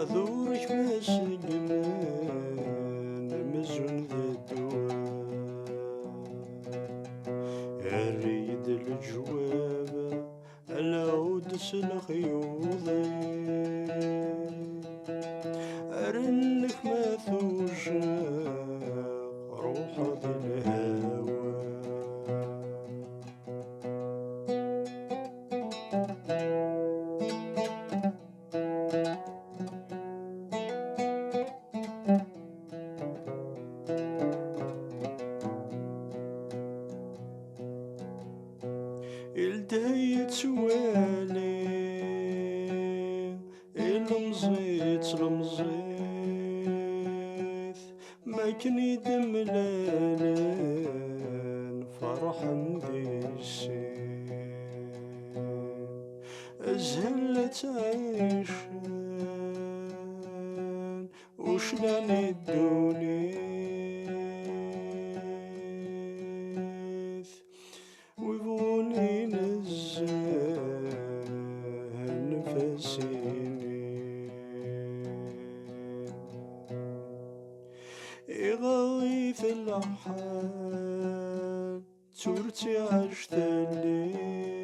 ذورك مسلمان مزون ذا الدواء يريد الجواب العود الخيوضي أرنك ما توجع روح ذا الهوى الدايت سوالي المزيت ما كان يدم لالين فرحا ذي السين زهلت عيشان وشلان الدونيث ويبوني نزاه نفسيني يغيث الحال تورتي عشت الليل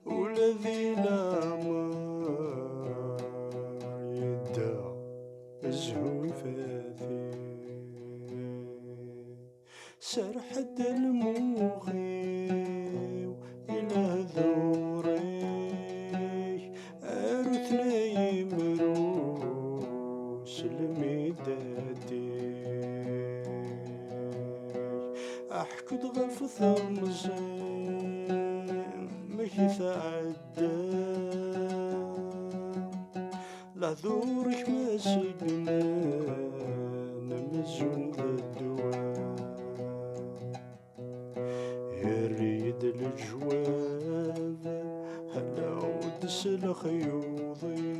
والذي لا مار يدعى الزهو فاثي سرحد المخيو إلى ذوري أرثنا يمروس الميدادي أحكد غفث مزين مكي ثعدى لا ذورك ما سجنان مزون ذا الدواء يريد الجواب هلا ودس الخيوضي